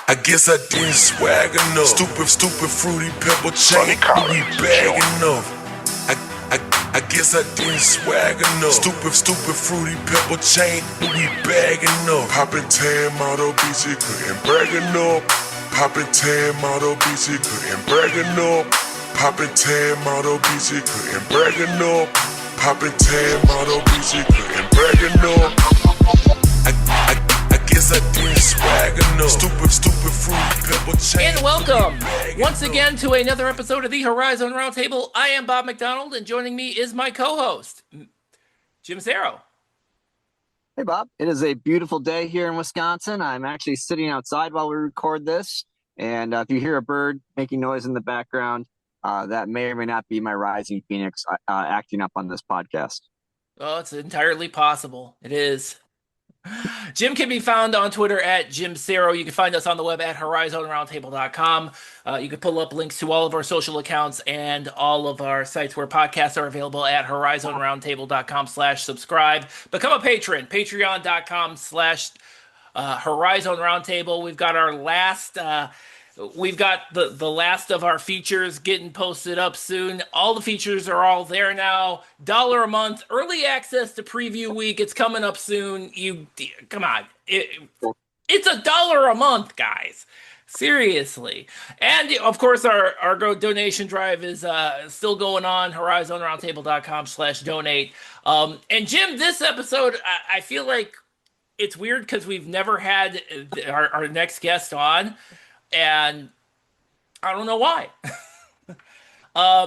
I guess I didn't swag enough. Stupid fruity pebble chain. We bag enough. I guess I didn't swag enough. Stupid fruity pebble chain. We bag enough. Poppin' tan model BC couldn't brag enough. Poppin' tan model BC couldn't brag enough. Poppin' tan model BC couldn't brag enough. Poppin' tan model BC couldn't brag enough. I guess I didn't swag enough. Stupid fruity pebble chain. And welcome once again to another episode of the Horizon Roundtable. I am Bob McDonald, and joining me is my co-host, Jim Zero. Hey, Bob. It is a beautiful day here in Wisconsin. I'm actually sitting outside while we record this. And if you hear a bird making noise in the background, that may or may not be my rising phoenix acting up on this podcast. Oh, it's entirely possible. It is. Jim can be found on Twitter at JimZero. You can find us on the web at horizonroundtable.com. You can pull up links to all of our social accounts and all of our sites where podcasts are available at horizonroundtable.com/subscribe. Become a patron, patreon.com/Horizon Roundtable. We've got our last... We've got the last of our features getting posted up soon. All the features are all there now. $1 a month, early access to preview week. It's coming up soon. Come on, it's $1 a month, guys. Seriously. And of course, our donation drive is still going on. HorizonRoundtable.com/donate. And Jim, this episode, I feel like it's weird because we've never had our next guest on. And I don't know why.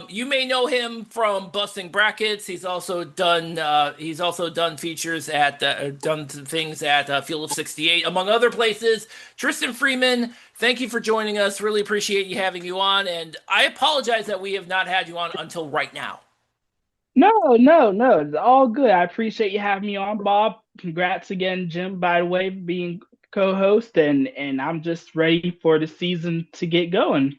You may know him from Busting Brackets. He's also done features at done things at Field of 68, among other places. Tristan Freeman, thank you for joining us. Really appreciate you having you on, and I apologize that we have not had you on until right now. No, it's all good. I appreciate you having me on, Bob. Congrats again, Jim, by the way, being co-host, and I'm just ready for the season to get going.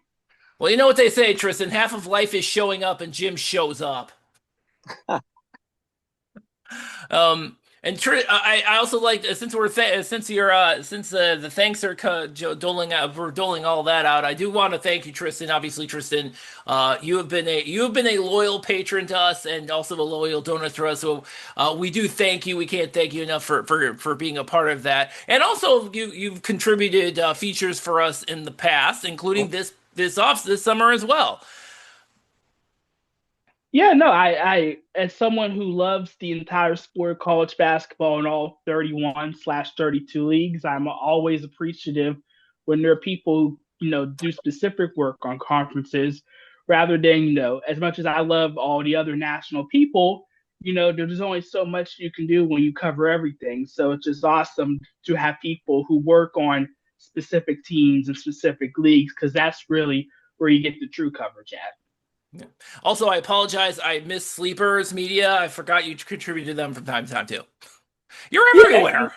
Well, you know what they say, Tristan. Half of life is showing up, and Jim shows up. And I also like, since the thanks are doling out, we're doling all that out. I do want to thank you, Tristan. Obviously, Tristan, you have been a loyal patron to us and also a loyal donor to us. So we do thank you. We can't thank you enough for being a part of that. And also, you've contributed features for us in the past, including this summer as well. Yeah, no, I as someone who loves the entire sport, college basketball, and all 31/32 leagues, I'm always appreciative when there are people who, do specific work on conferences rather than, as much as I love all the other national people, there's only so much you can do when you cover everything. So it's just awesome to have people who work on specific teams and specific leagues, because that's really where you get the true coverage at. Yeah. Also, I apologize. I missed Sleepers Media. I forgot you contributed to them from time to time too. You're everywhere.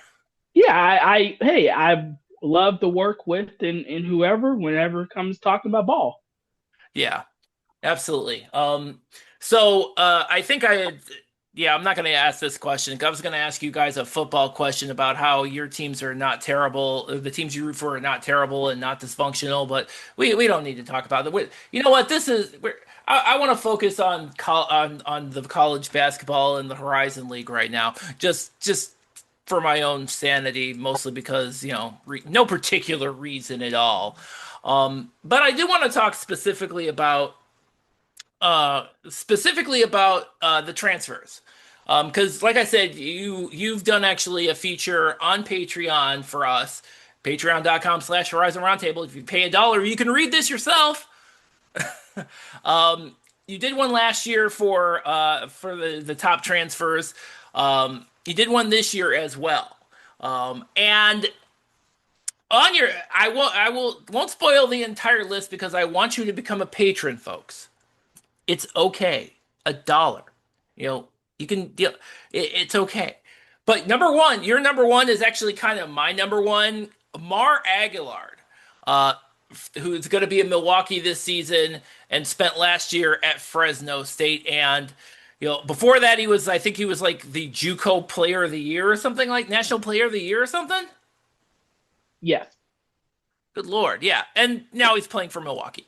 Yeah, I love to work with and whoever, whenever it comes talking about ball. Yeah, absolutely. So I think I'm not going to ask this question. I was going to ask you guys a football question about how your teams are not terrible. The teams you root for are not terrible and not dysfunctional, but we don't need to talk about it. You know what? I want to focus on the college basketball and the Horizon League right now, just for my own sanity, mostly because no particular reason at all. But I do want to talk specifically about the transfers, because like I said, you've done actually a feature on Patreon for us, patreon.com/Horizon Roundtable. If you pay $1, you can read this yourself. You did one last year for the top transfers. You did one this year as well. And on your, won't spoil the entire list because I want you to become a patron, folks. It's okay. $1. You can deal. It's okay. But your number one is actually kind of my number one, Mar Aguilard. Who's going to be in Milwaukee this season and spent last year at Fresno State. And, before that, I think he was like the JUCO Player of the Year or something, like National Player of the Year or something. Yes. Good Lord, yeah. And now he's playing for Milwaukee.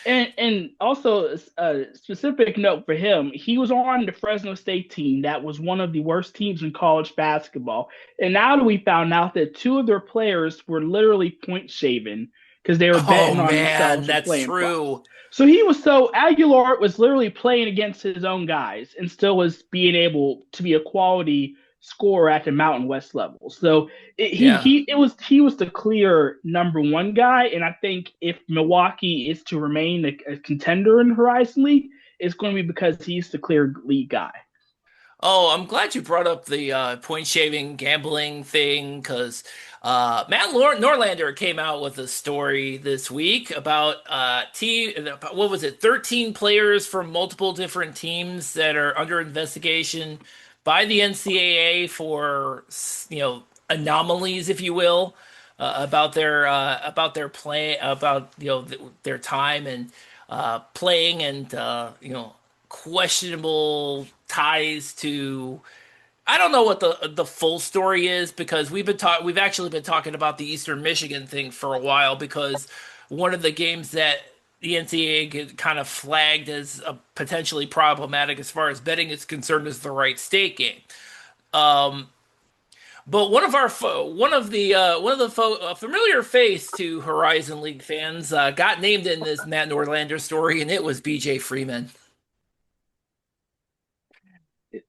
And also a specific note for him, he was on the Fresno State team that was one of the worst teams in college basketball. And now that we found out that two of their players were literally point shaving because they were Oh betting on man, themselves for that's playing props. true. So Aguilar was literally playing against his own guys and still was being able to be a quality scorer at the Mountain West level. So Yeah. he was the clear number one guy, and I think if Milwaukee is to remain a contender in the Horizon League, it's going to be because he's the clear lead guy. Oh, I'm glad you brought up the point shaving gambling thing because Matt Norlander came out with a story this week about what was it, 13 players from multiple different teams that are under investigation by the NCAA for anomalies, if you will, about their play, about their time and playing and questionable ties to. I don't know what the full story is because we've actually been talking about the Eastern Michigan thing for a while because one of the games that the NCAA kind of flagged as potentially problematic as far as betting is concerned is the Wright State game. Um, but one of the a familiar face to Horizon League fans got named in this Matt Norlander story, and it was BJ Freeman.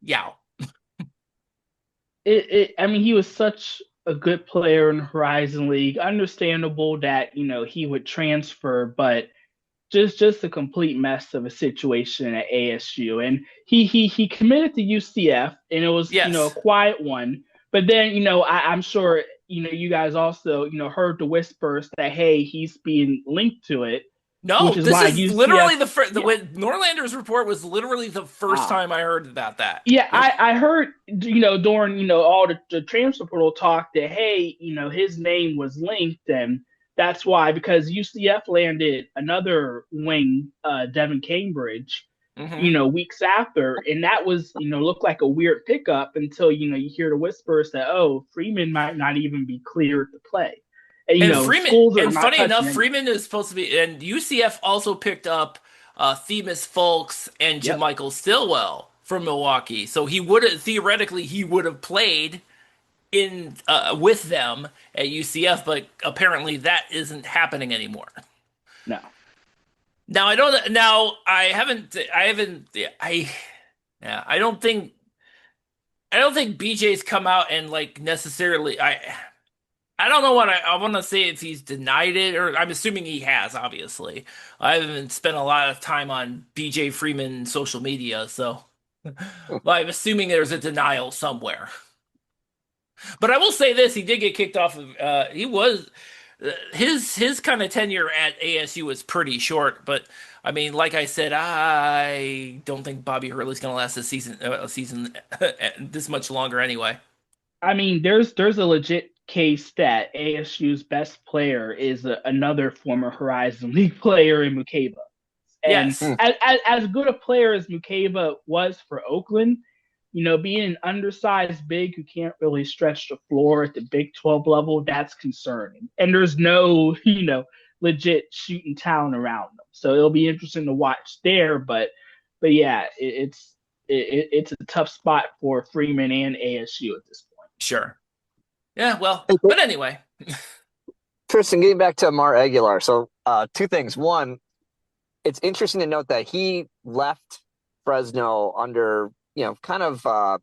Yeah. I mean, he was such a good player in Horizon League. Understandable that he would transfer, but just a complete mess of a situation at ASU. And he committed to UCF, and it was a Yes. quiet one. But then I'm sure you guys also heard the whispers that hey, he's being linked to it, which No, is this why is UCF. literally the first. Yeah. When Norlander's report was literally the first Wow. time I heard about that. Yeah, I heard during all the transfer portal talk that hey, his name was linked, and that's why because UCF landed another wing, Devin Cambridge, Hmm. weeks after, and that was looked like a weird pickup until you hear the whispers that oh, Freeman might not even be cleared to play, and And Freeman, schools are and not funny touching enough, anything. Freeman is supposed to be, and UCF also picked up Themis Fulks and Yep. Jamichael Stillwell from Milwaukee. So he would have theoretically he would have played in with them at UCF, but apparently that isn't happening anymore. No. Now I don't. Now I haven't. Yeah. I don't think BJ's come out and like necessarily. I don't know what I want to say if he's denied it or I'm assuming he has. Obviously, I haven't spent a lot of time on BJ Freeman social media, so well, I'm assuming there's a denial somewhere. But I will say this: he did get kicked off of. He was his kind of tenure at ASU was pretty short, but I mean, like I said, I don't think Bobby Hurley's going to last a season this much longer anyway. I mean, there's a legit case that ASU's best player is another former Horizon League player in Mukeba. And Yes. as good a player as Mukeba was for Oakland, being an undersized big who can't really stretch the floor at the Big 12 level, that's concerning. And there's no, legit shooting talent around them. So it'll be interesting to watch there. But yeah, it's a tough spot for Freeman and ASU at this point. Sure. Yeah, well, Hey, but anyway. Tristan, getting back to Amar Aguilar. So, two things. One, it's interesting to note that he left Fresno under, kind of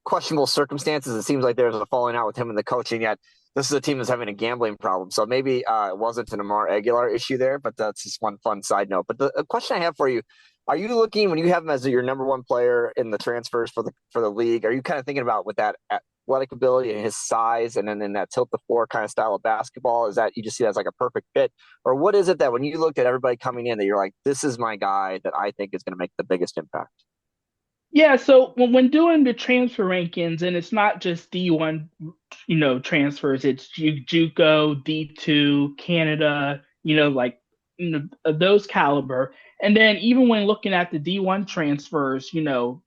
questionable circumstances. It seems like there's a falling out with him and the coaching, yet this is a team that's having a gambling problem. So maybe it wasn't an Amar Aguilar issue there, but that's just one fun side note. But the question I have for you, are you looking when you have him as your number one player in the transfers for the league? Are you kind of thinking about with that athletic ability and his size, and then in that tilt the floor kind of style of basketball? Is that you just see that as like a perfect fit, or what is it that when you looked at everybody coming in that you're like, this is my guy that I think is going to make the biggest impact? Yeah, so when doing the transfer rankings, and it's not just D1, transfers, it's JUCO, D2, Canada, like of those caliber. And then even when looking at the D1 transfers,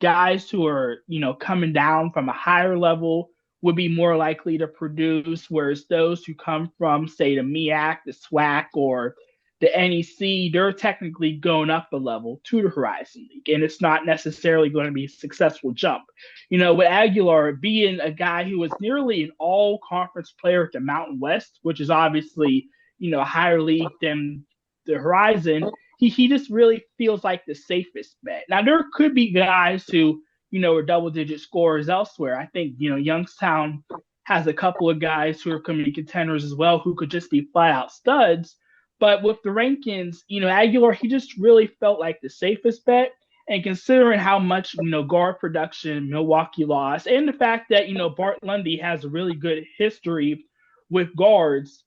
guys who are, coming down from a higher level would be more likely to produce, whereas those who come from, say, the MEAC, the SWAC, or the NEC, they're technically going up a level to the Horizon League, and it's not necessarily going to be a successful jump. With Aguilar being a guy who was nearly an all-conference player at the Mountain West, which is obviously, a higher league than the Horizon, he just really feels like the safest bet. Now, there could be guys who, are double-digit scorers elsewhere. I think, Youngstown has a couple of guys who are community contenders as well who could just be flat-out studs. But with the rankings, Aguilar, he just really felt like the safest bet. And considering how much, guard production Milwaukee lost, and the fact that, Bart Lundy has a really good history with guards,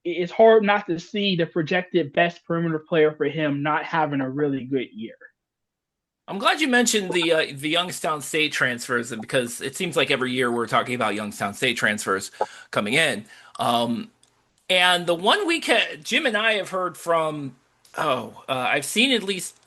it's hard not to see the projected best perimeter player for him not having a really good year. I'm glad you mentioned the Youngstown State transfers, because it seems like every year we're talking about Youngstown State transfers coming in. And the one Jim and I have heard from, I've seen at least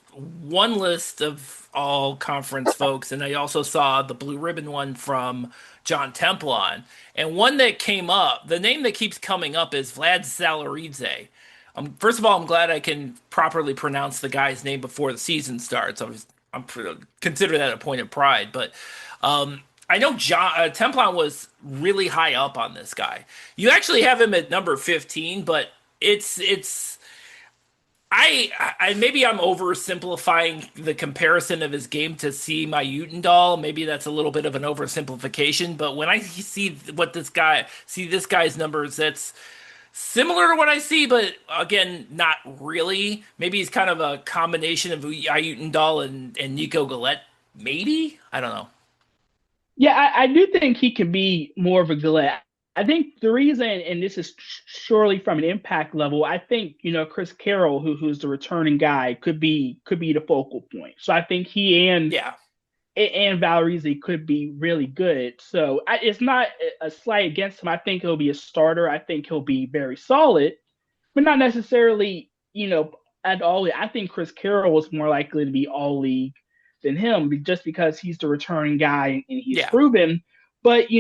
one list of all conference folks, and I also saw the blue ribbon one from John Templon. And one that came up, the name that keeps coming up is Vlad Salaridze. First of all, I'm glad I can properly pronounce the guy's name before the season starts. I'm consider that a point of pride, but I know John Templon was really high up on this guy. You actually have him at number 15, but I maybe I'm oversimplifying the comparison of his game to see my Utendal. Maybe that's a little bit of an oversimplification, but when I see this guy's numbers, that's similar to what I see, but again, not really. Maybe he's kind of a combination of Ayutendal and Nico Galette. Maybe? I don't know. Yeah, I do think he can be more of a Galette. I think the reason, and this is surely from an impact level, I think, Chris Carroll, who's the returning guy, could be the focal point. So I think he and Valerizzi could be really good. So it's not a slight against him. I think he'll be a starter. I think he'll be very solid, but not necessarily, at all. I think Chris Carroll was more likely to be all league than him, just because he's the returning guy and he's proven. But,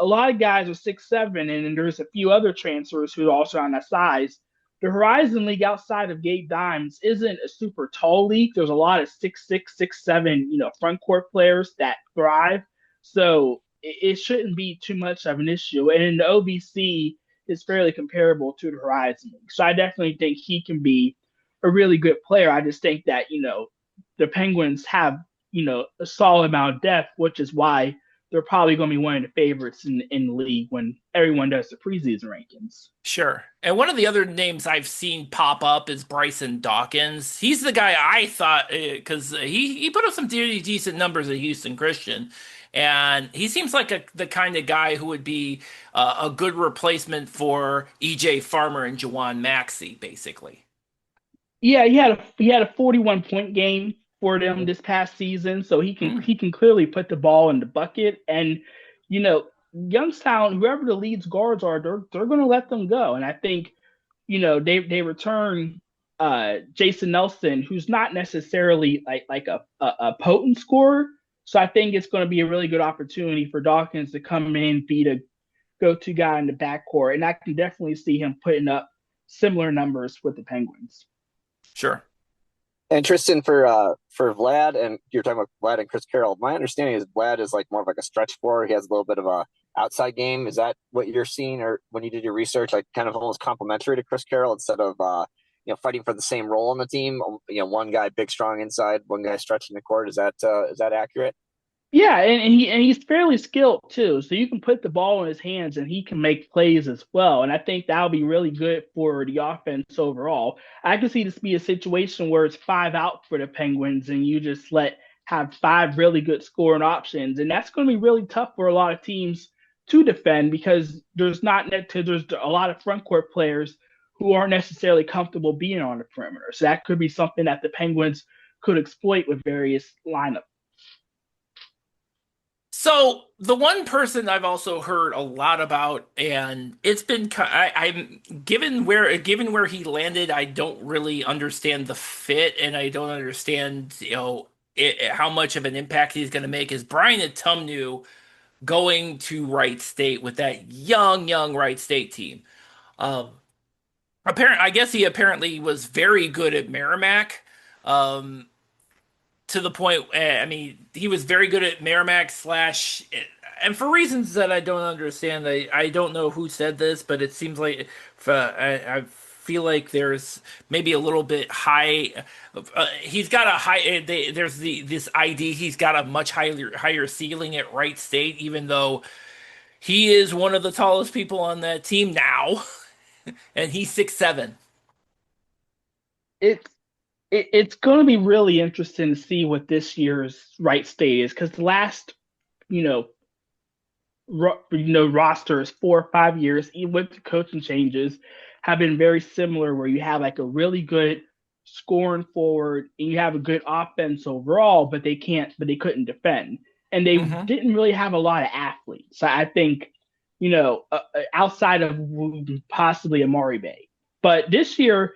a lot of guys are 6'7", and there's a few other transfers who are also on that size. The Horizon League outside of Gabe Dimes isn't a super tall league. There's a lot of 6'6", 6'7", front court players that thrive. So it shouldn't be too much of an issue. And in the OVC is fairly comparable to the Horizon League. So I definitely think he can be a really good player. I just think that, the Penguins have, a solid amount of depth, which is why they're probably going to be one of the favorites in the league when everyone does the preseason rankings. Sure. And one of the other names I've seen pop up is Bryson Dawkins. He's the guy I thought, because he put up some decent numbers at Houston Christian. And he seems like the kind of guy who would be a good replacement for EJ Farmer and Jawan Maxey, basically. Yeah, he had a 41-point game for them this past season, so he can clearly put the ball in the bucket. And Youngstown, whoever the leads guards are, they're going to let them go. And I think they return Jason Nelson, who's not necessarily like a potent scorer. So I think it's going to be a really good opportunity for Dawkins to come in, be the go-to guy in the backcourt, and I can definitely see him putting up similar numbers with the Penguins. Sure. And Tristan, for Vlad, and you're talking about Vlad and Chris Carroll, my understanding is Vlad is like more of like a stretch four. He has a little bit of a outside game. Is that what you're seeing, or when you did your research, like kind of almost complementary to Chris Carroll instead of fighting for the same role on the team? One guy big, strong inside, one guy stretching the court. Is that accurate? Yeah, and he's fairly skilled too. So you can put the ball in his hands and he can make plays as well. And I think that'll be really good for the offense overall. I can see this be a situation where it's 5 out for the Penguins and you just have 5 really good scoring options. And that's going to be really tough for a lot of teams to defend, because there's a lot of front court players who aren't necessarily comfortable being on the perimeter. So that could be something that the Penguins could exploit with various lineups. So the one person I've also heard a lot about, and it's been I'm given where he landed, I don't really understand the fit, and I don't understand how much of an impact he's going to make. Is Brian Atumnu going to Wright State with that young Wright State team. Um, I guess he apparently was very good at Merrimack. Um, to the point, I mean, he was very good at Merrimack slash, and for reasons that I don't understand, I don't know who said this, but it seems like I feel like there's maybe a little bit high. He's got a high. There's this ID. He's got a much higher ceiling at Wright State, even though he is one of the tallest people on that team now, and he's 6'7". It's it's going to be really interesting to see what this year's Wright State is because the last you know rosters 4 or 5 years, even with the coaching changes, have been very similar. Where you have like a really good scoring forward and you have a good offense overall, but they couldn't defend, and they Hmm. didn't really have a lot of athletes. So I think outside of possibly Amari Bay, but this year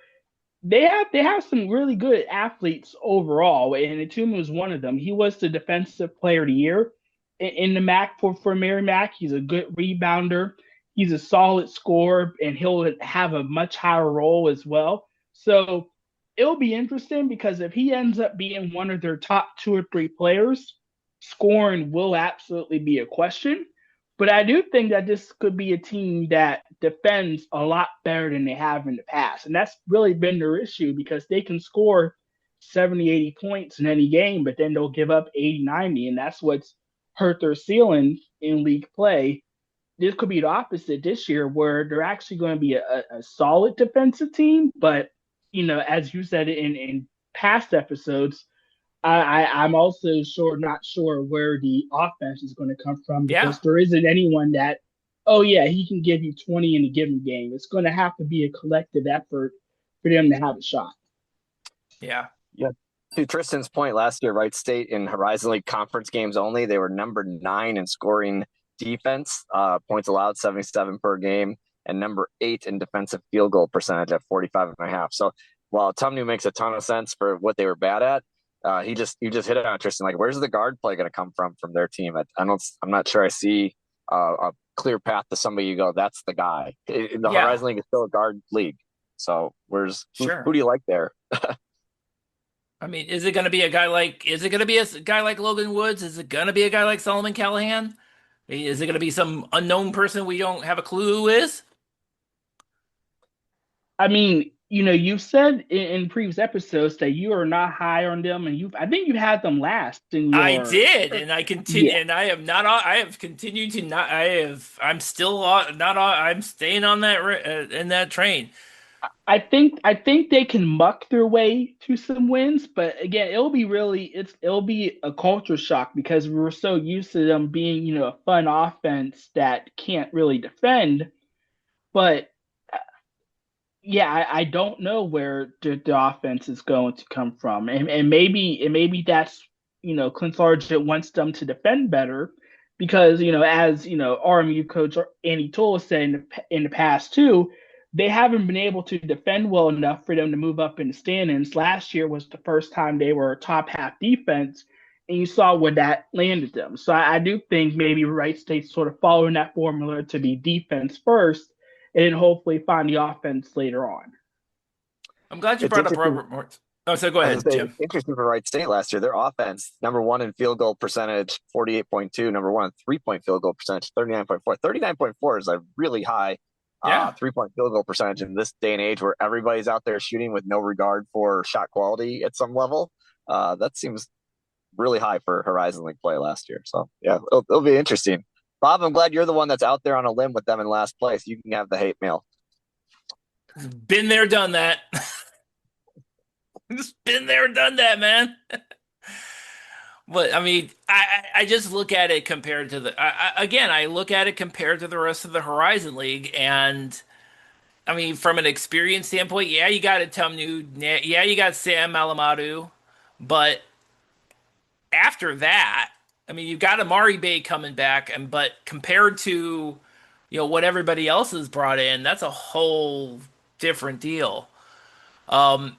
they have some really good athletes overall, and Atuma was one of them. He was the defensive player of the year in the MAC for Mary Mac. He's a good rebounder. He's a solid scorer, and he'll have a much higher role as well. So it'll be interesting because if he ends up being one of their top 2 or 3 players, scoring will absolutely be a question. But I do think that this could be a team that defends a lot better than they have in the past. And that's really been their issue because they can score 70, 80 points in any game, but then they'll give up 80, 90. And that's what's hurt their ceiling in league play. This could be the opposite this year, where they're actually going to be a solid defensive team. But, as you said in past episodes, I'm also not sure where the offense is going to come from Yeah, because there isn't anyone that, oh yeah, he can give you 20 in a given game. It's going to have to be a collective effort for them to have a shot. yeah. Yeah. To Tristan's point, last year, Wright State in Horizon League conference games only, they were number 9 in scoring defense, points allowed 77 per game, and number 8 in defensive field goal percentage at 45.5. So while Tumnu makes a ton of sense for what they were bad at, you just hit it on Tristan. Like, where's the guard play going to come from their team? I'm not sure I see a clear path to somebody you go, that's the guy. The Yeah, Horizon League is still a guard league. So who sure. do you like there? I mean, is it going to be a guy like Logan Woods? Is it going to be a guy like Solomon Callahan? Is it going to be some unknown person we don't have a clue who is? I mean, you've said in previous episodes that you are not high on them, and I think you had them last in I your, did, and I continue, yeah. and I have not. I have continued to not. I have. I'm still not. I'm staying on that in that train. I think they can muck their way to some wins, but again, it'll be a culture shock because we're so used to them being, a fun offense that can't really defend. But yeah, I don't know where the offense is going to come from, and maybe that's Clint Sargent wants them to defend better because as RMU coach Andy Toole said in the past too, they haven't been able to defend well enough for them to move up in the standings. Last year was the first time they were a top half defense, and you saw where that landed them. So I do think maybe Wright State's sort of following that formula to be defense first and then hopefully find the offense later on. I'm glad you It's brought up interesting. Robert Morris. Oh, so go I was ahead, gonna say, Jim. interesting for Wright State last year. Their offense, number 1 in field goal percentage, 48.2. Number 1 in 3-point field goal percentage, 39.4. 39.4 is a really high Yeah, 3-point field goal percentage in this day and age where everybody's out there shooting with no regard for shot quality at some level. That seems really high for Horizon League play last year. So yeah, it'll be interesting. Bob, I'm glad you're the one that's out there on a limb with them in last place. You can have the hate mail. been there, done that. Just been there, done that, man. But I mean, I just look at it compared to again, I look at it compared to the rest of the Horizon League, and I mean, from an experience standpoint, yeah, you got a Tumnu, yeah, you got Sam Malamadu, but after that, I mean, you've got Amari Bay coming back, and but compared to what everybody else has brought in, that's a whole different deal. Um,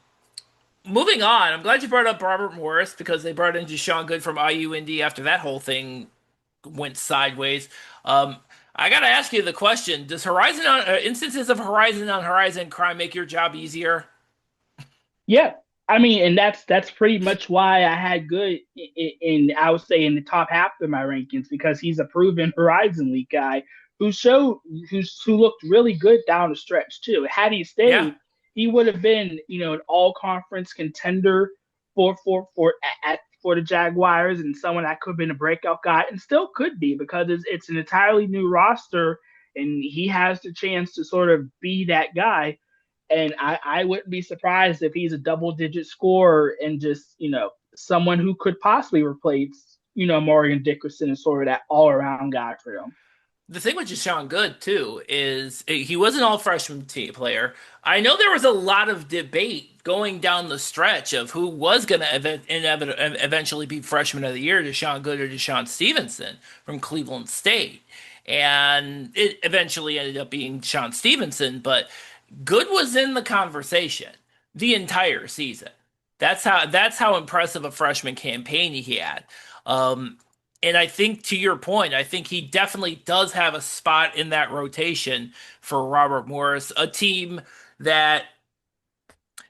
Moving on, I'm glad you brought up Robert Morris because they brought in Deshaun Good from IU Indy after that whole thing went sideways. I gotta ask you the question: does instances of Horizon on Horizon crime make your job easier? Yeah, I mean, and that's pretty much why I had good in I would say in the top half of my rankings because he's a proven Horizon League guy who showed who looked really good down the stretch too. Had he Yeah. stayed, he would have been an all conference contender for the Jaguars and someone that could have been a breakout guy and still could be because it's an entirely new roster and he has the chance to sort of be that guy. And I wouldn't be surprised if he's a double digit scorer and just, someone who could possibly replace, Morgan Dickerson and sort of that all around guy for them. The thing with Deshaun Good too is he was an all freshman team player. I know there was a lot of debate going down the stretch of who was going to eventually be freshman of the year, Deshaun Good or Deshaun Stevenson from Cleveland State. And it eventually ended up being Deshaun Stevenson, but Good was in the conversation the entire season. That's how impressive a freshman campaign he had. Um, and I think to your point, I think he definitely does have a spot in that rotation for Robert Morris, a team that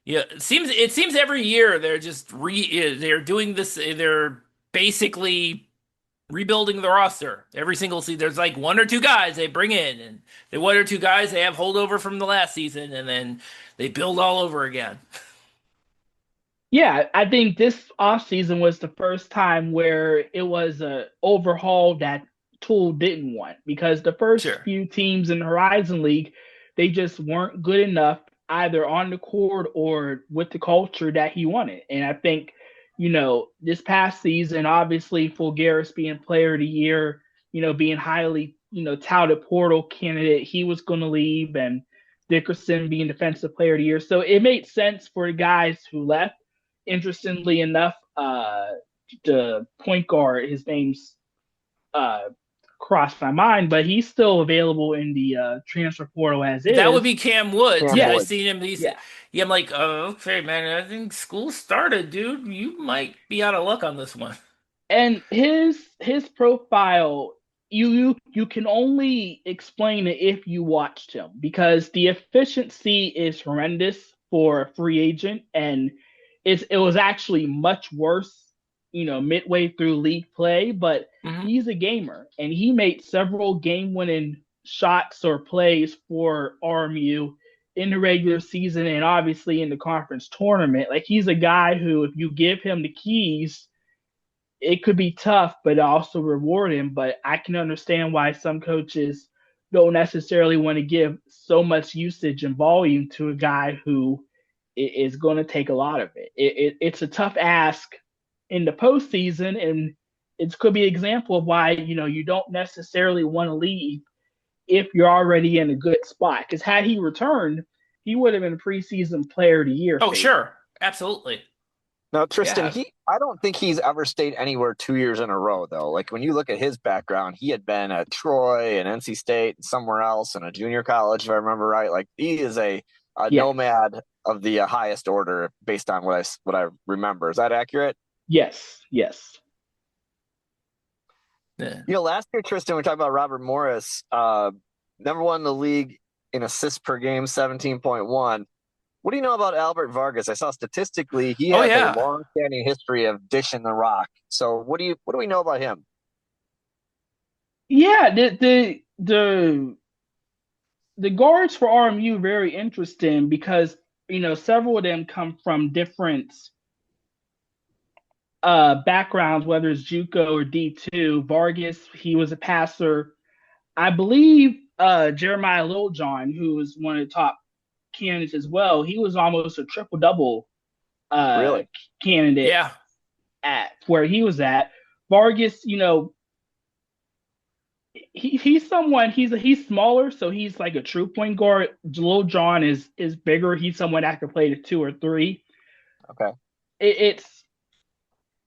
it seems every year they're just they're doing this, they're basically rebuilding the roster every single season. There's like one or two guys they bring in, and the one or two guys they have holdover from the last season, and then they build all over again. Yeah, I think this offseason was the first time where it was a overhaul that Tool didn't want because the first Sure. few teams in the Horizon League, they just weren't good enough either on the court or with the culture that he wanted. And I think, this past season, obviously Fulgaris being player of the year, being highly, touted portal candidate, he was going to leave and Dickerson being defensive player of the year. So it made sense for the guys who left. Interestingly enough, the point guard, his name's crossed my mind, but he's still available in the transfer portal as That would is. be Cam Woods, Cam and Yeah, I Woods. seen him. yeah. Yeah, I'm like, oh, okay, man. I think school started, dude. You might be out of luck on this one. And his profile, you can only explain it if you watched him because the efficiency is horrendous for a free agent, and it was actually much worse, midway through league play. But Hmm. he's a gamer, and he made several game-winning shots or plays for RMU in the regular season and obviously in the conference tournament. Like he's a guy who, if you give him the keys it could be tough, but also reward him. But I can understand why some coaches don't necessarily want to give so much usage and volume to a guy who is going to take a lot of it. It's a tough ask in the postseason, and it could be an example of why you don't necessarily want to leave if you're already in a good spot. Because had he returned, he would have been a preseason player of the year Oh, favorite. sure, absolutely. Now, Tristan, Yeah. I don't think he's ever stayed anywhere 2 years in a row, though. Like when you look at his background, he had been at Troy and NC State and somewhere else and a junior college, if I remember right. Like he is a Yeah. nomad of the highest order based on what I remember. Is that accurate? Yes. Yes. Yeah. Last year, Tristan, we talked about Robert Morris, number one in the league in assists per game, 17.1. What do you know about Albert Vargas? I saw statistically he Oh has a yeah. long-standing history of dishing the rock. So what do we know about him? Yeah. The guards for RMU very interesting because several of them come from different backgrounds, whether it's JUCO or D2. Vargas, he was a passer. I believe Jeremiah Littlejohn, who was one of the top candidates as well, he was almost a triple double Really? candidate Yeah. at where he was at. Vargas, he's someone he's smaller, so he's like a true point guard. Lil John is bigger. He's someone that can play the 2 or 3. Okay. It's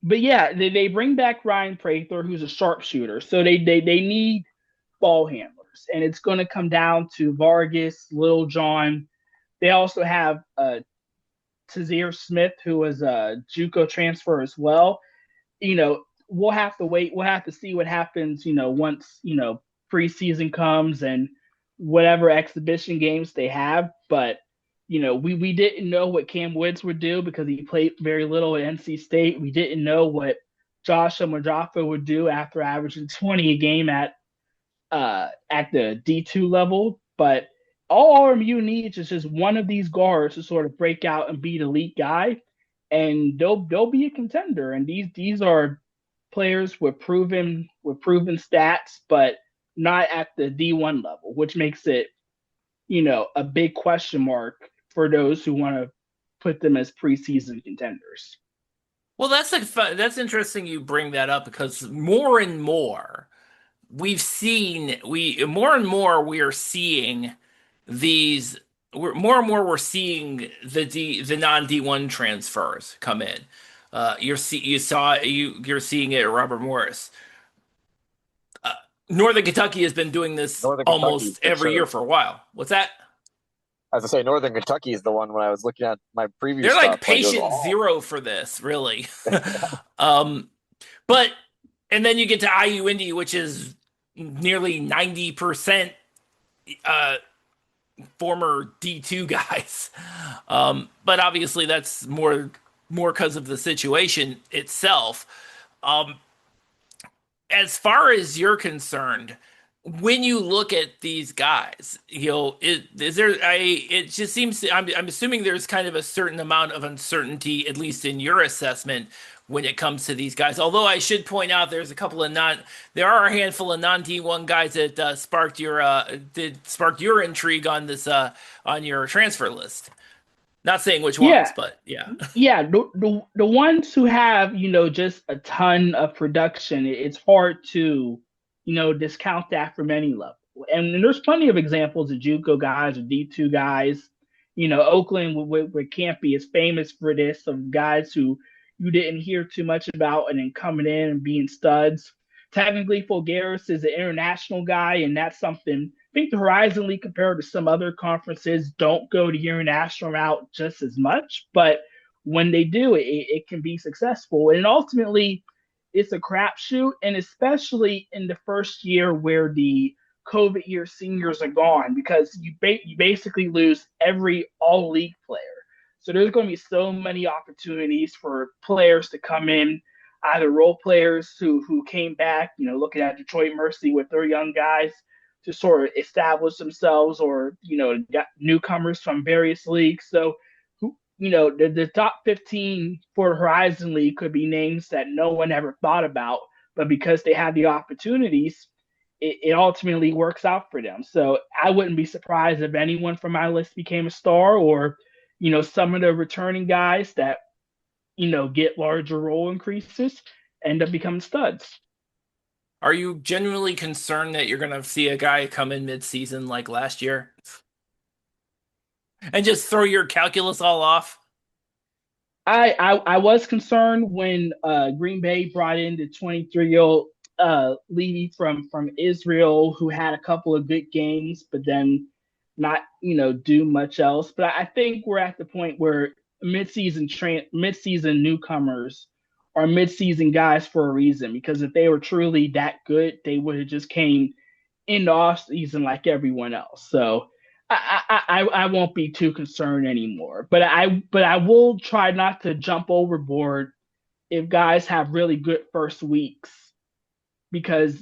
but yeah, they bring back Ryan Prather, who's a sharpshooter. So they need ball handlers, and it's going to come down to Vargas, Lil John. They also have Tazir Smith, who was a JUCO transfer as well. we'll have to wait. We'll have to see what happens, once, preseason comes and whatever exhibition games they have. But, we didn't know what Cam Woods would do because he played very little at NC State. We didn't know what Joshua Majafa would do after averaging 20 a game at the D2 level. But all RMU needs is just one of these guards to sort of break out and be the elite guy, and they'll be a contender. And these are players with proven stats, but not at the D1 level, which makes it, a big question mark for those who want to put them as preseason contenders. Well, that's interesting you bring that up, because more and more we are seeing these we're seeing the non D1 transfers come in. You're seeing it at Robert Morris. Northern Kentucky has been doing this almost every year for a while. What's that? As I say, Northern Kentucky is the one. When I was looking at my preview, they're like stuff, patient zero for this, really. But and then you get to IU Indy, which is nearly 90% former D2 guys. But obviously that's more because of the situation itself. As far as you're concerned, when you look at these guys, it just seems I'm assuming there's kind of a certain amount of uncertainty, at least in your assessment, when it comes to these guys. Although I should point out there are a handful of non D1 guys that sparked your intrigue on this on your transfer list. Not saying which ones, but yeah. Yeah, the ones who have, just a ton of production, it's hard to, discount that from any level. And there's plenty of examples of JUCO guys or D2 guys. Oakland with Campy is famous for this, of guys who you didn't hear too much about and then coming in and being studs. Technically, Fulgaris is an international guy, and that's something I think the Horizon League, compared to some other conferences, don't go the international route just as much. But when they do, it can be successful. And ultimately, it's a crapshoot, and especially in the first year where the COVID year seniors are gone, because you basically lose every all-league player. So there's going to be so many opportunities for players to come in, either role players who came back, looking at Detroit Mercy with their young guys to sort of establish themselves, or, got newcomers from various leagues. So, the top 15 for Horizon League could be names that no one ever thought about, but because they have the opportunities, it ultimately works out for them. So I wouldn't be surprised if anyone from my list became a star, or, some of the returning guys that, get larger role increases end up becoming studs. Are you genuinely concerned that you're going to see a guy come in mid-season like last year and just throw your calculus all off? I was concerned when Green Bay brought in the 23-year-old Levy from Israel, who had a couple of good games, but then not do much else. But I think we're at the point where mid-season newcomers are mid-season guys for a reason, because if they were truly that good, they would have just came in the off season like everyone else. So I won't be too concerned anymore. But I will try not to jump overboard if guys have really good first weeks because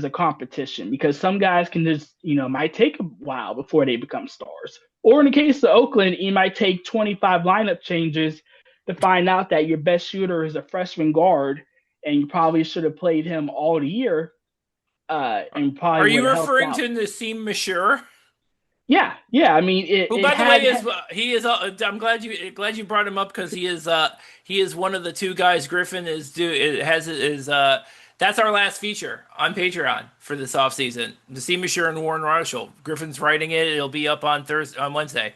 of competition. Because some guys can just, might take a while before they become stars. Or in the case of Oakland, it might take 25 lineup changes to find out that your best shooter is a freshman guard, and you probably should have played him all the year. And probably are you referring to Nassim Mashur? Yeah. I mean, he is. I'm glad you brought him up, because he is one of the two guys Griffin is that's our last feature on Patreon for this offseason. Nassim Mashur and Warren Marshall. Griffin's writing it. It'll be up on Wednesday.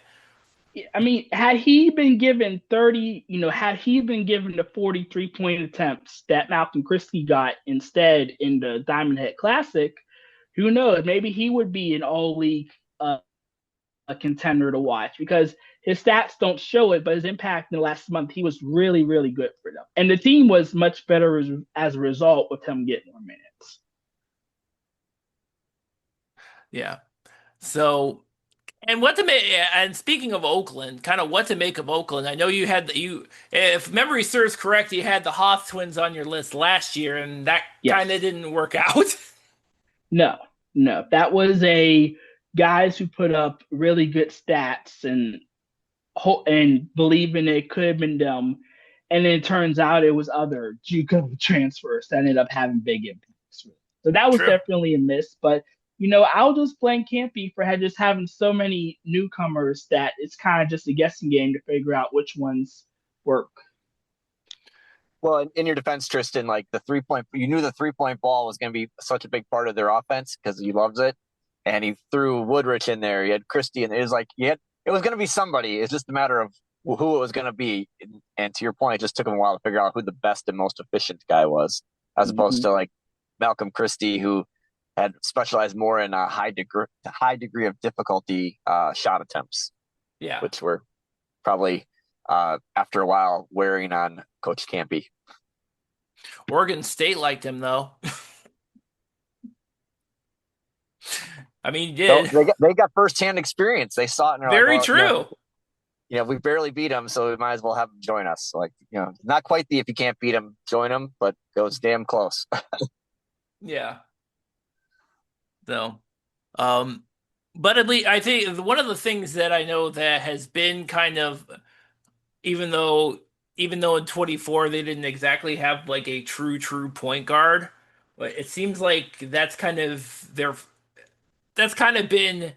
I mean, had he been given 30, had he been given the 43-point attempts that Malcolm Christie got instead in the Diamond Head Classic, who knows? Maybe he would be an all-league a contender to watch because his stats don't show it, but his impact in the last month, he was really, really good for them. And the team was much better as a result with him getting more minutes. Yeah. So, and what to make, and speaking of Oakland, kind of what to make of Oakland. I know you had if memory serves correct, you had the Hoff twins on your list last year, and that Yes. kind of didn't work out. No, no. That was a guys who put up really good stats and believing it could have been them. And then it turns out it was other JUCO transfers that ended up having big impacts. So that was True. definitely a miss. But I'll just blame Campy for just having so many newcomers that it's kind of just a guessing game to figure out which ones work. Well, in your defense, Tristan, like the 3-point, you knew the 3-point ball was going to be such a big part of their offense because he loves it, and he threw Woodrich in there. He had Christie, and it was like it was going to be somebody. It's just a matter of who it was going to be. And to your point, it just took him a while to figure out who the best and most efficient guy was, as opposed to like Malcolm Christie, who had specialized more in a high degree of difficulty shot attempts, Yeah. which were probably after a while wearing on Coach Campy. Oregon State liked him though. I mean, he did. So they got firsthand experience. They saw it and they're Very like, well, true. we barely beat them, so we might as well have them join us. So like, not quite the if you can't beat them, join them, but goes damn close. Yeah. So, but at least I think one of the things that I know that has been kind of, even though in 24 they didn't exactly have like a true point guard, but it seems like that's kind of been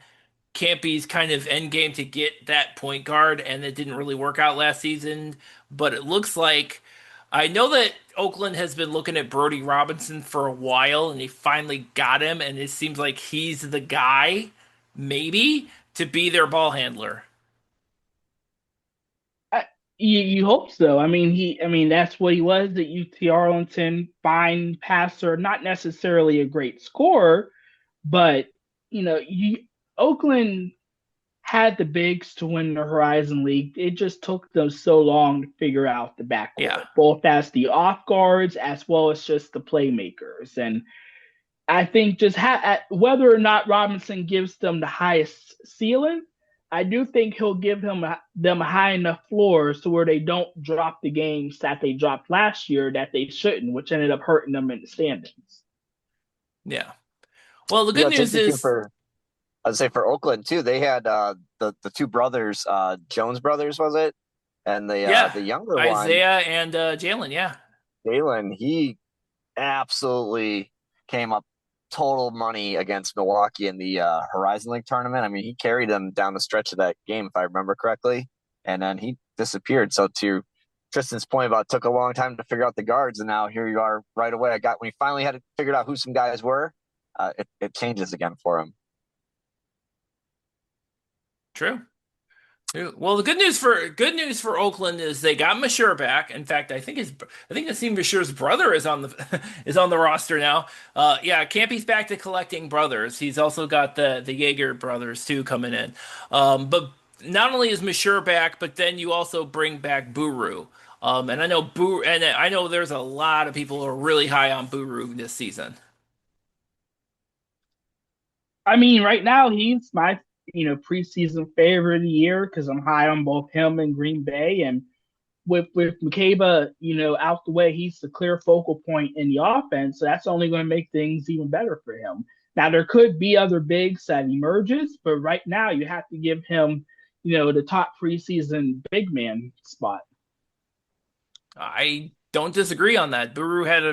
Campy's kind of end game to get that point guard, and it didn't really work out last season. But it looks like I know that Oakland has been looking at Brody Robinson for a while, and he finally got him, and it seems like he's the guy, maybe, to be their ball handler. You hope so. I mean, that's what he was at UT Arlington. Fine passer, not necessarily a great scorer, but Oakland had the bigs to win the Horizon League. It just took them so long to figure out the backcourt, Yeah. both as the off guards as well as just the playmakers. And I think just whether or not Robinson gives them the highest ceiling, I do think he'll give them high enough floors to where they don't drop the games that they dropped last year that they shouldn't, which ended up hurting them in the standings. Yeah. Well, the good It's news is, I'd say for Oakland too, they had the two brothers, Jones brothers, was it? And the younger Isaiah and Jalen. Yeah. Jalen, he absolutely came up total money against Milwaukee in the Horizon League tournament. I mean, he carried them down the stretch of that game, if I remember correctly, and then he disappeared. So to Tristan's point about it took a long time to figure out the guards, and now here you are right away. When he finally had figured out who some guys were, it changes again for him. True. Well, the good news for Oakland is they got Mashur back. In fact, I think Nassim Mashur's brother is on the is on the roster now. Yeah, Campy's back to collecting brothers. He's also got the Jaeger brothers too coming in. But not only is Mashur back, but then you also bring back Buru. And I know there's a lot of people who are really high on Buru this season. I mean, right now he's my preseason favorite of the year because I'm high on both him and Green Bay, and with McCabe, out the way, he's the clear focal point in the offense. So that's only going to make things even better for him. Now there could be other bigs that emerges, but right now you have to give him, the top preseason big man spot. I don't disagree on that. Buru had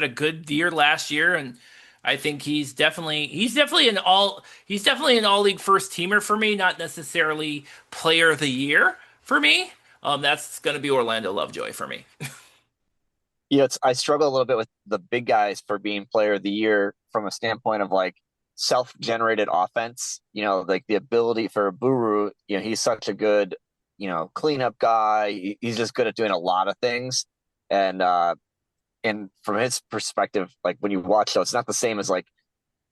a good year last year, and I think he's definitely an all league first teamer for me, not necessarily player of the year for me. That's going to be Orlando Lovejoy for me. I struggle a little bit with the big guys for being player of the year from a standpoint of like self-generated offense. Like the ability for Buru, he's such a good, cleanup guy. He's just good at doing a lot of things. And from his perspective, like when you watch, though, it's not the same as like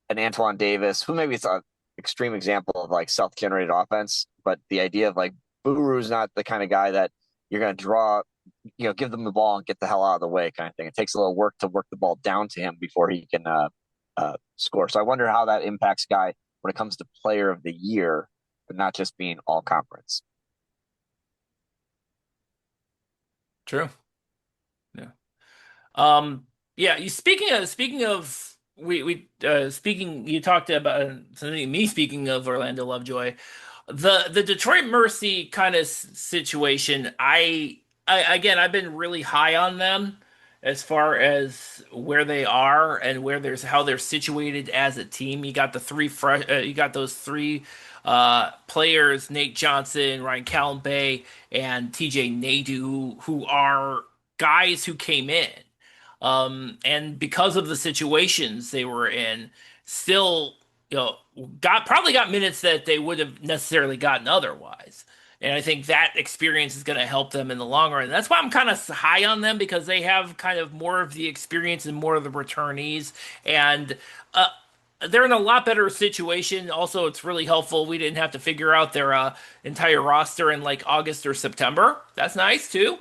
an Antoine Davis, who maybe it's a extreme example of like self-generated offense, but the idea of like Buru's not the kind of guy that you're going to draw, give them the ball and get the hell out of the way kind of thing. It takes a little work to work the ball down to him before he can score. So I wonder how that impacts Guy when it comes to player of the year, but not just being all conference. True. Yeah. Yeah. Speaking of speaking. You talked about something. Me speaking of Orlando Lovejoy, the Detroit Mercy kind of situation. Again, I've been really high on them as far as where they are and how they're situated as a team. You got those three players: Nate Johnson, Ryan Callenbay, and TJ Nadu, who are guys who came in. And because of the situations they were in, still, probably got minutes that they would have necessarily gotten otherwise. And I think that experience is going to help them in the long run. That's why I'm kind of high on them, because they have kind of more of the experience and more of the returnees. And they're in a lot better situation. Also, it's really helpful. We didn't have to figure out their entire roster in like August or September. That's nice too.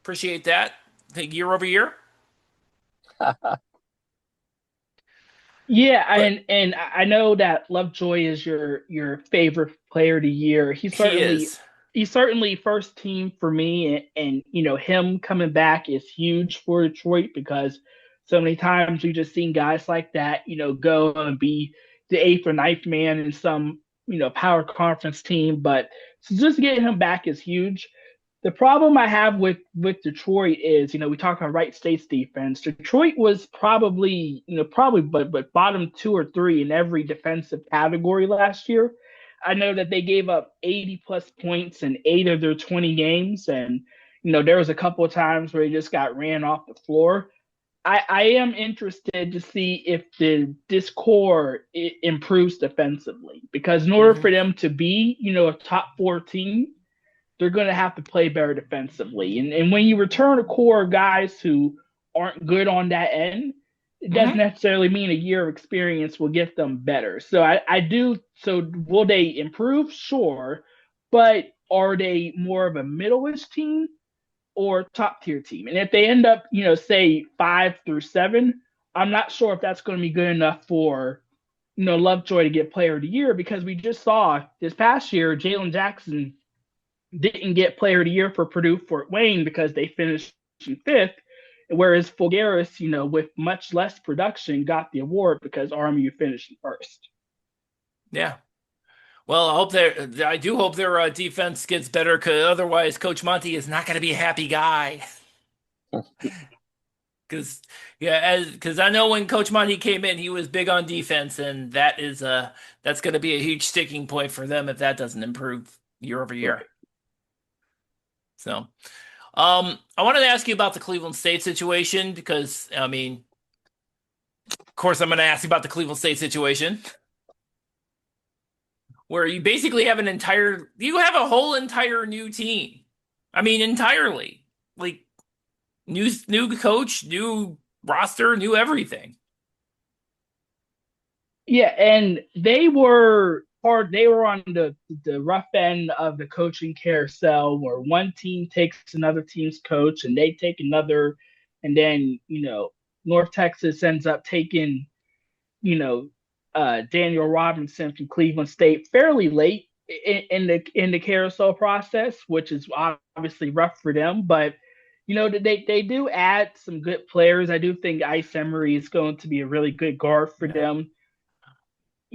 Appreciate that. Year over year. Yeah, But and I know that Lovejoy is your favorite player of the year. he is. He's certainly first team for me, and him coming back is huge for Detroit because so many times we just seen guys like that go and be the eighth or ninth man in some power conference team, but so just getting him back is huge. The problem I have with Detroit is, we talk about Wright State's defense. Detroit was probably, but bottom two or three in every defensive category last year. I know that they gave up 80 plus points in 8 of their 20 games, and there was a couple of times where they just got ran off the floor. I am interested to see if this core improves defensively, because in order Hmm. for them to be, a top 4 team, they're going to have to play better defensively. And when you return a core of guys who aren't good on that end, it doesn't Hmm. necessarily mean a year of experience will get them better. So I do. So will they improve? Sure. But are they more of a middle-ish team or top tier team? And if they end up, say 5 through 7, I'm not sure if that's going to be good enough for Lovejoy to get player of the year, because we just saw this past year Jalen Jackson didn't get player of the year for Purdue Fort Wayne because they finished in 5th, whereas Fulgaris, with much less production, got the award because RMU finished in 1st. Yeah. Well, I do hope their defense gets better, because otherwise, Coach Monty is not going to be a happy guy. Because because I know when Coach Monty came in, he was big on defense, and that's going to be a huge sticking point for them if that doesn't improve year over Right. year. So, I wanted to ask you about the Cleveland State situation, because I mean, of course, I'm going to ask you about the Cleveland State situation, where you basically have you have a whole entire new team. I mean, entirely. Like, new coach, new roster, new everything. Yeah, and they were hard. They were on the rough end of the coaching carousel, where one team takes another team's coach, and they take another, and then North Texas ends up taking you know, Daniel Robinson from Cleveland State fairly late in the carousel process, which is obviously rough for them. But they do add some good players. I do think Ice Emery is going to be a really good guard for Yeah. them.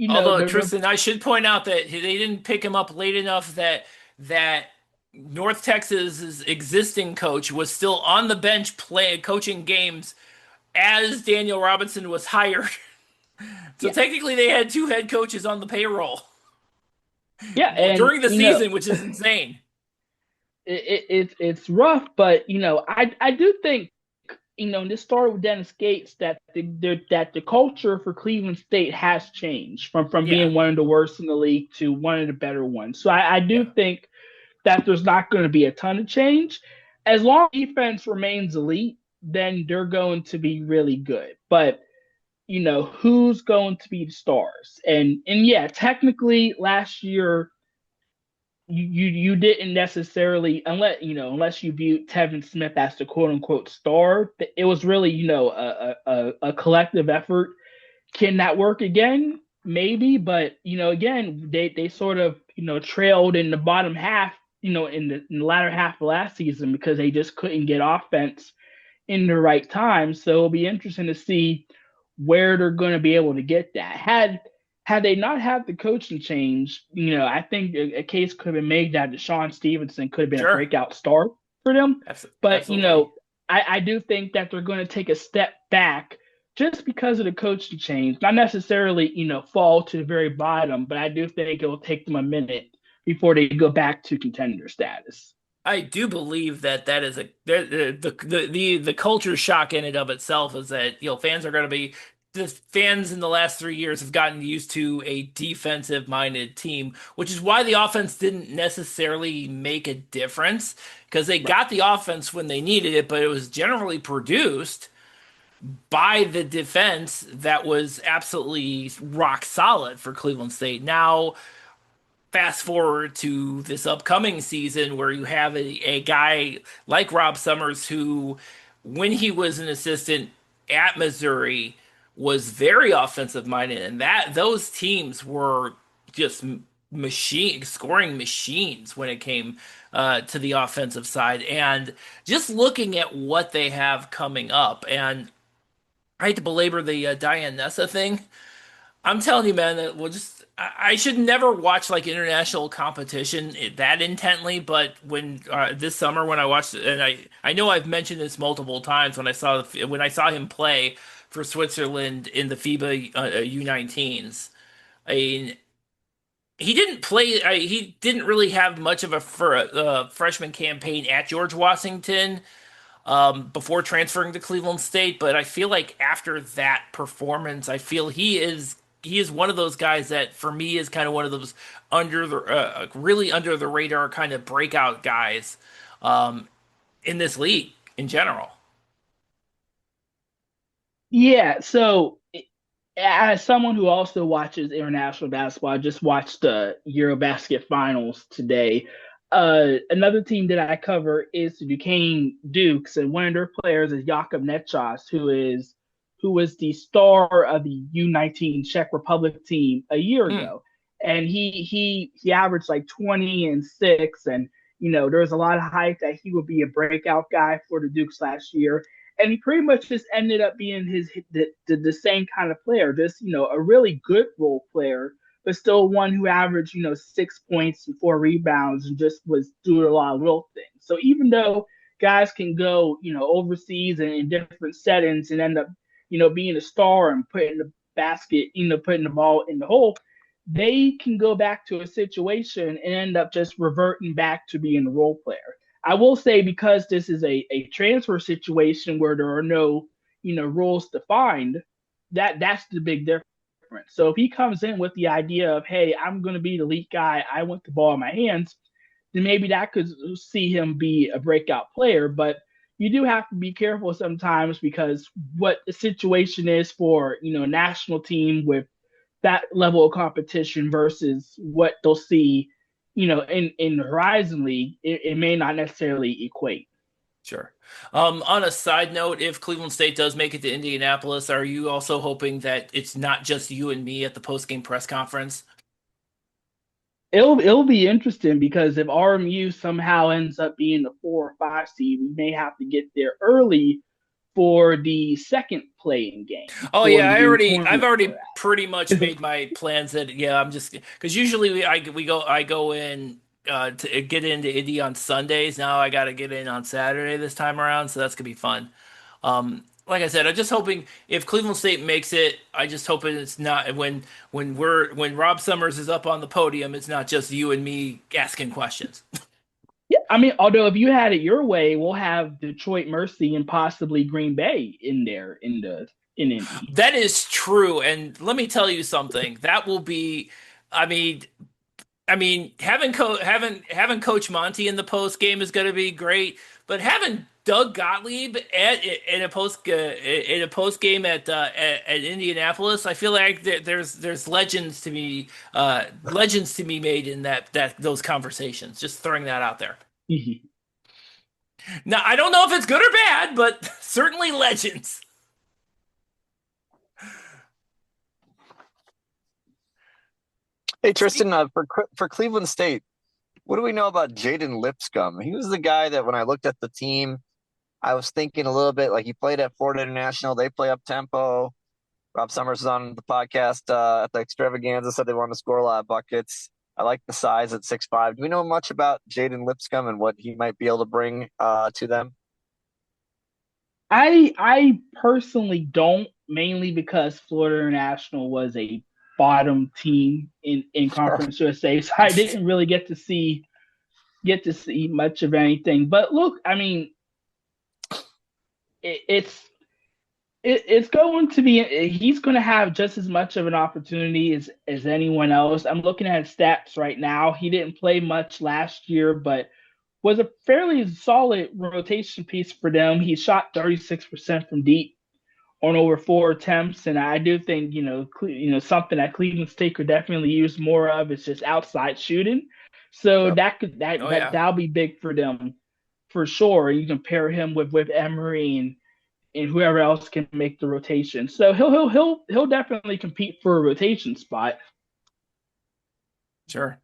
Although, The Tristan, I should point out that they didn't pick him up late enough that North Texas's existing coach was still on the bench coaching games as Daniel Robinson was hired. So yeah, technically, they had two head coaches on the payroll yeah, and during the season, which is insane. it's rough, but I do think this started with Dennis Gates, that the culture for Cleveland State has changed from Yeah, being one of the worst in the league to one of the better ones. So I do yeah, think that there's not going to be a ton of change. As long as defense remains elite, then they're going to be really good. But who's going to be the stars. And yeah, technically last year you didn't necessarily, unless you view Tevin Smith as the quote unquote star, it was really, a collective effort. Can that work again? Maybe, but again, they sort of trailed in the bottom half, in the latter half of last season because they just couldn't get offense in the right time. So it'll be interesting to see where they're going to be able to get that. Had they not had the coaching change, I think a case could have been made that Deshaun Stevenson could have been a Sure. breakout star for them. But Absolutely. I do think that they're going to take a step back just because of the coaching change. Not necessarily, fall to the very bottom, but I do think it will take them a minute before they go back to contender status. I do believe that is the culture shock in and of itself is that fans are going to be the fans in the last 3 years have gotten used to a defensive minded team, which is why the offense didn't necessarily make a difference because they got the offense when they needed it, but it was generally produced by the defense that was absolutely rock solid for Cleveland State. Now fast forward to this upcoming season where you have a guy like Rob Summers who, when he was an assistant at Missouri, was very offensive minded, and that those teams were just machine scoring machines when it came to the offensive side. And just looking at what they have coming up, and I hate to belabor the Diane Nessa thing. I'm telling you, man, that I should never watch like international competition that intently, but when this summer when I watched it, and I know I've mentioned this multiple times when I saw him play for Switzerland in the FIBA U19s. I mean, he didn't really have much of a freshman campaign at George Washington before transferring to Cleveland State, but I feel like after that performance, I feel he is one of those guys that for me is kind of one of those really under the radar kind of breakout guys in this league in general. Yeah, so as someone who also watches international basketball, I just watched the Eurobasket finals today. Another team that I cover is the Duquesne Dukes, and one of their players is Jakub Nechas, who was the star of the U19 Czech Republic team a year Hmm. ago. And he averaged like 20 and 6, and there was a lot of hype that he would be a breakout guy for the Dukes last year. And he pretty much just ended up being the same kind of player, just a really good role player, but still one who averaged 6 points and 4 rebounds and just was doing a lot of little things. So even though guys can go overseas and in different settings and end up being a star and putting the basket, putting the ball in the hole, they can go back to a situation and end up just reverting back to being a role player. I will say because this is a transfer situation where there are no, rules defined, that's the big difference. So if he comes in with the idea of, hey, I'm going to be the elite guy, I want the ball in my hands, then maybe that could see him be a breakout player. But you do have to be careful sometimes because what the situation is for a national team with that level of competition versus what they'll see in the Horizon League, it may not necessarily equate. Sure. On a side note, if Cleveland State does make it to Indianapolis, are you also hoping that it's not just you and me at the post-game press conference? It'll be interesting because if RMU somehow ends up being the 4 or 5 seed, we may have to get there early for the second playing game Oh for yeah, the I've in-tournament already format. pretty much made my plans that yeah, I'm just because usually I go in to get into Indy on Sundays. Now I got to get in on Saturday this time around, so that's gonna be fun. Like I said, I'm just hoping if Cleveland State makes it, I just hope it's not when Rob Summers is up on the podium, it's not just you and me asking questions. Yeah, I mean, although if you had it your way, we'll have Detroit Mercy and possibly Green Bay in there in Indy. That is true, and let me tell you something. That will be, I mean, having Coach Monty in the post game is going to be great, but having Doug Gottlieb in a post game at Indianapolis. I feel like there's legends to be made in that those conversations. Just throwing that out there. Now I don't know if it's good or bad, but certainly legends. Hey Tristan, for Cleveland State, what do we know about Jaden Lipscomb? He was the guy that when I looked at the team, I was thinking a little bit like he played at Florida International. They play up tempo. Rob Summers was on the podcast at the Extravaganza, said they want to score a lot of buckets. I like the size at 6'5". Do we know much about Jaden Lipscomb and what he might be able to bring to them? I personally don't, mainly because Florida International was a bottom team in Conference USA, so I didn't really get to see much of anything. But look, I mean, it's it's going to be, he's going to have just as much of an opportunity as anyone else. I'm looking at his stats right now. He didn't play much last year, but was a fairly solid rotation piece for them. He shot 36% from deep on over 4 attempts, and I do think something that Cleveland State could definitely use more of is just outside shooting. So Yep. Oh yeah. that'll be big for them for sure. You can pair him with Emery and whoever else can make the rotation. So he'll definitely compete for a rotation spot. Sure.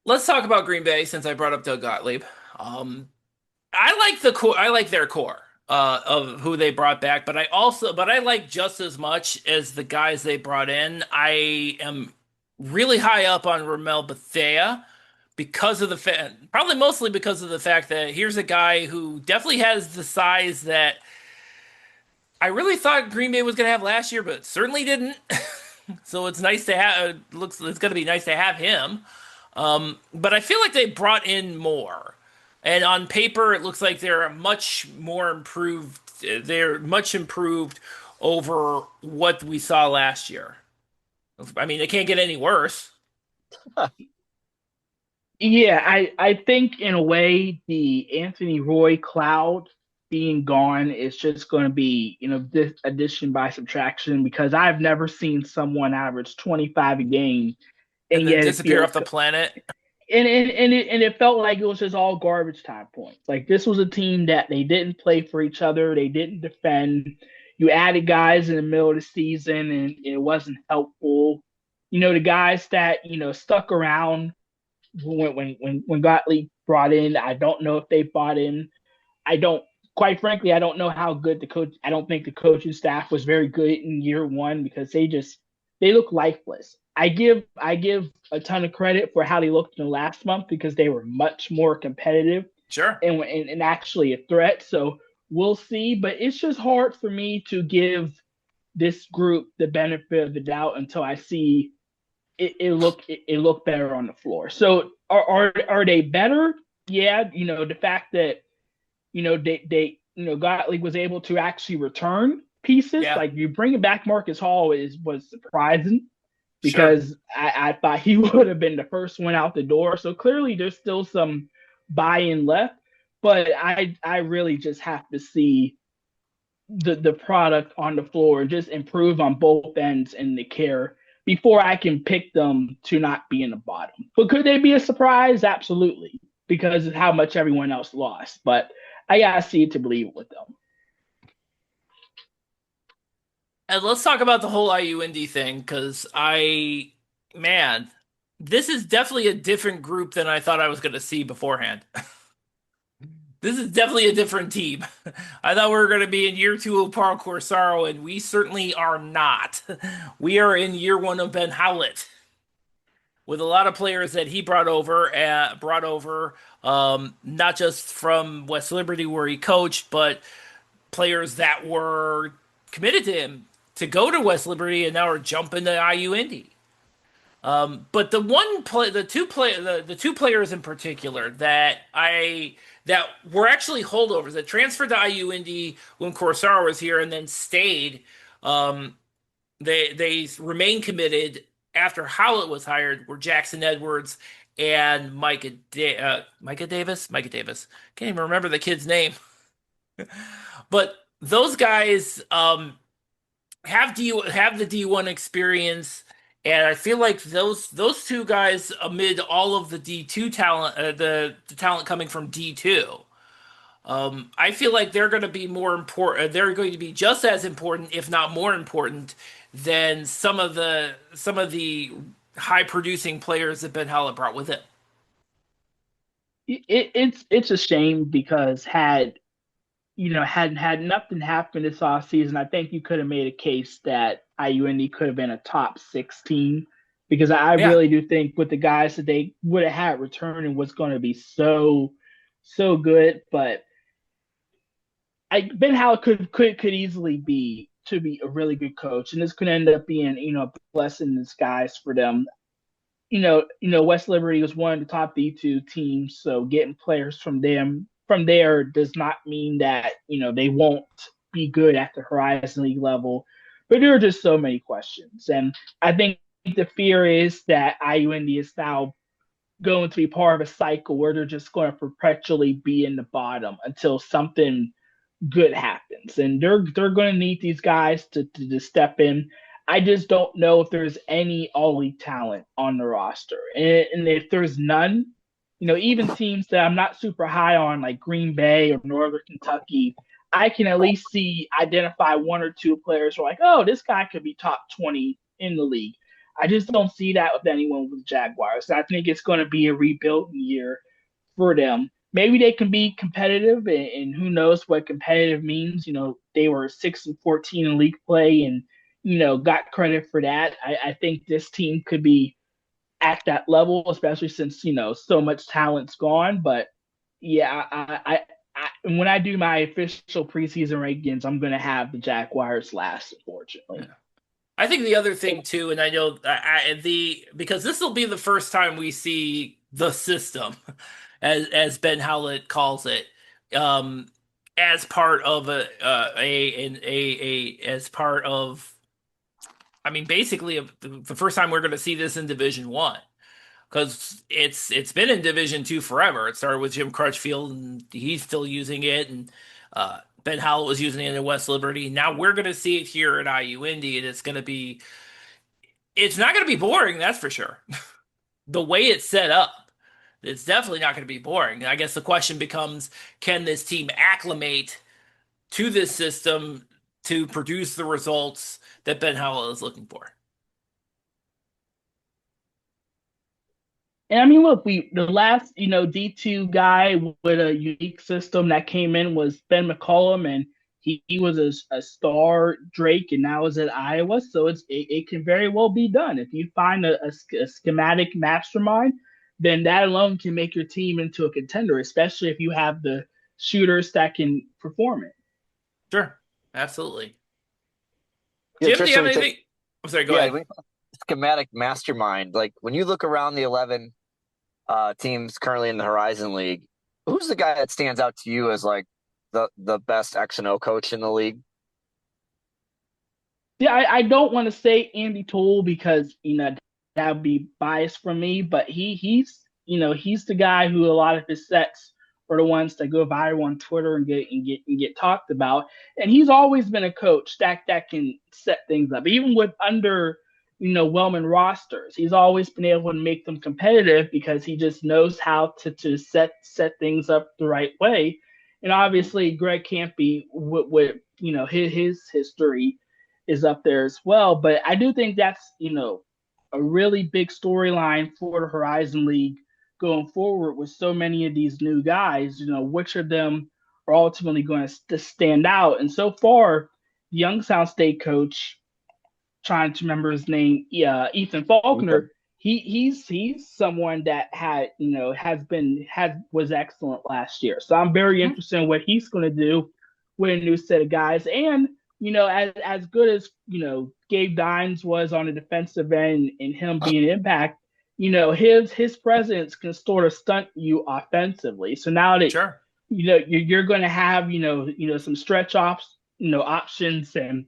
Let's talk about Green Bay since I brought up Doug Gottlieb. I like the core. I like their core of who they brought back, but I like just as much as the guys they brought in. I am really high up on Ramel Bethea because of probably mostly because of the fact that here's a guy who definitely has the size that I really thought Green Bay was going to have last year, but certainly didn't. So it's nice to have. It's going to be nice to have him. But I feel like they brought in more. And on paper, it looks like they're much more improved. They're much improved over what we saw last year. I mean, they can't get any worse. Yeah, I think in a way the Anthony Roy cloud being gone is just going to be, this addition by subtraction, because I've never seen someone average 25 a game And and then yet it disappear feels off the planet. and it felt like it was just all garbage time points. Like this was a team that they didn't play for each other, they didn't defend. You added guys in the middle of the season and it wasn't helpful. The guys that stuck around when Gottlieb brought in, I don't know if they bought in. I don't, quite frankly, I don't know how good the coach. I don't think the coaching staff was very good in year one because they look lifeless. I give a ton of credit for how they looked in the last month because they were much more competitive Sure. and actually a threat. So we'll see, but it's just hard for me to give this group the benefit of the doubt until I see it look better on the floor. So are they better? Yeah, the fact that they Gottlieb was able to actually return pieces. Yeah. Like you bringing back Marcus Hall was surprising Sure. because I thought he would have been the first one out the door. So clearly there's still some buy-in left, but I really just have to see the product on the floor and just improve on both ends in the care before I can pick them to not be in the bottom. But could they be a surprise? Absolutely, because of how much everyone else lost. But I gotta see it to believe it with them. And let's talk about the whole IUND thing, because man, this is definitely a different group than I thought I was going to see beforehand. This is definitely a different team. I thought we were going to be in year two of Paul Corsaro, and we certainly are not. We are in year one of Ben Howlett, with a lot of players that he brought over, not just from West Liberty where he coached, but players that were committed to him to go to West Liberty and now are jumping to IU Indy. But the two players in particular that were actually holdovers that transferred to IU Indy when Corsaro was here and then stayed. They remained committed after Howlett was hired were Jackson Edwards and Micah Davis. Can't even remember the kid's name. But those guys have the D1 experience, and I feel like those two guys, amid all of the D2 talent, the talent coming from D2, I feel like they're going to be more important. They're going to be just as important, if not more important, than some of the high producing players that Ben Hallett brought with it. It's a shame because had nothing happened this off season, I think you could have made a case that IUND could have been a top 16 because I Yeah, really do think with the guys that they would have had returning was going to be so good. But Ben Howell could easily be to be a really good coach, and this could end up being a blessing in disguise for them. West Liberty was one of the top D2 teams, so getting players from there does not mean that they won't be good at the Horizon League level. But there are just so many questions, and I think the fear is that IUND is now going to be part of a cycle where they're just going to perpetually be in the bottom until something good happens, and they're going to need these guys to step in. I just don't know if there's any all league talent on the roster, and if there's none, even teams that I'm not super high on, like Green Bay or Northern Kentucky, I can at least identify one or two players who are like, oh, this guy could be top 20 in the league. I just don't see that with anyone with the Jaguars. I think it's going to be a rebuilding year for them. Maybe they can be competitive, and who knows what competitive means. They were 6-14 in league play, and got credit for that. I think this team could be at that level, especially since so much talent's gone. But yeah, when I do my official preseason rankings, I'm going to have the Jaguars last, unfortunately. yeah. I think the other thing too, and I know because this will be the first time we see the system, as Ben Howlett calls it, um, as part of as part of. I mean, basically, the first time we're going to see this in Division One, because it's been in Division Two forever. It started with Jim Crutchfield, and he's still using it, and Ben Howlett was using it in West Liberty. Now we're going to see it here at IU Indy, and it's not going to be boring, that's for sure. The way it's set up, it's definitely not going to be boring. I guess the question becomes, can this team acclimate to this system to produce the results that Ben Howell is looking for? And I mean, look, the last D2 guy with a unique system that came in was Ben McCollum, and he was a star Drake, and now is at Iowa. So it can very well be done if you find a schematic mastermind. Then that alone can make your team into a contender, especially if you have the shooters that can perform it. Sure, absolutely. Yeah, Jim, do you have Tristan, anything? I'm sorry, go ahead. schematic mastermind. Like when you look around the 11 teams currently in the Horizon League, who's the guy that stands out to you as like the best X and O coach in the league? Yeah, I don't want to say Andy Toole because that would be biased from me, but he's the guy who a lot of his sets are the ones that go viral on Twitter and get talked about. And he's always been a coach that can set things up, even with under Wellman rosters. He's always been able to make them competitive because he just knows how to set things up the right way. And obviously, Greg Campy with his history is up there as well. But I do think that's a really big storyline for the Horizon League going forward with so many of these new guys. Which of them are ultimately going to stand out? And so far, the Youngstown State coach, trying to remember his name, Ethan Faulkner. He's someone that was excellent last year. So I'm very interested in what he's going to do with a new set of guys. And as good as Gabe Dines was on the defensive end and him being an impact, his presence can sort of stunt you offensively. So now that Sure. You're going to have some stretch options and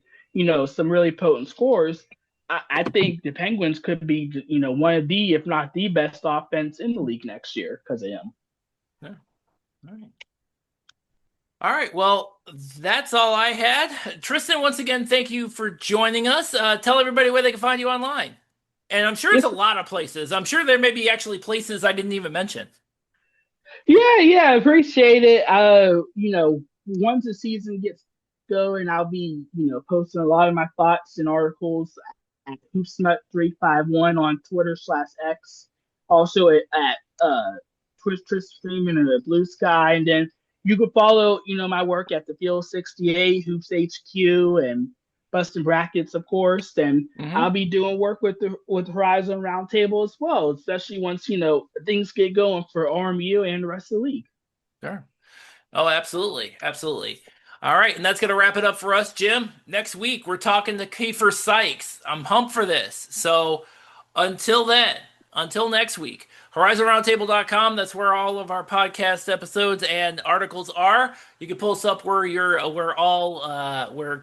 some really potent scores. I think the Penguins could be, one of the, if not the best offense in the league next year because of him. Yeah. All right. All right. Well, that's all I had. Tristan, once again, thank you for joining us. Tell everybody where they can find you online. And I'm sure it's a lot of places. I'm sure there may be actually places I didn't even mention. Yeah, appreciate it. Once the season gets going, I'll be, posting a lot of my thoughts and articles at HoopsNut351 on Twitter/X. Also at Tristan Freeman and the Blue Sky. And then you can follow, my work at the Field 68, Hoops HQ, and Busting Brackets, of course. And I'll be doing work with the Horizon Roundtable as well, especially once, things get going for RMU and the rest of the league. Sure. Oh, absolutely. Absolutely. All right. And that's going to wrap it up for us, Jim. Next week, we're talking to Kiefer Sykes. I'm pumped for this. So until then, until next week, HorizonRoundtable.com. That's where all of our podcast episodes and articles are. You can pull us up where where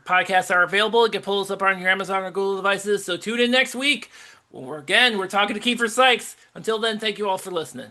podcasts are available. You can pull us up on your Amazon or Google devices. So tune in next week. We're talking to Kiefer Sykes. Until then, thank you all for listening.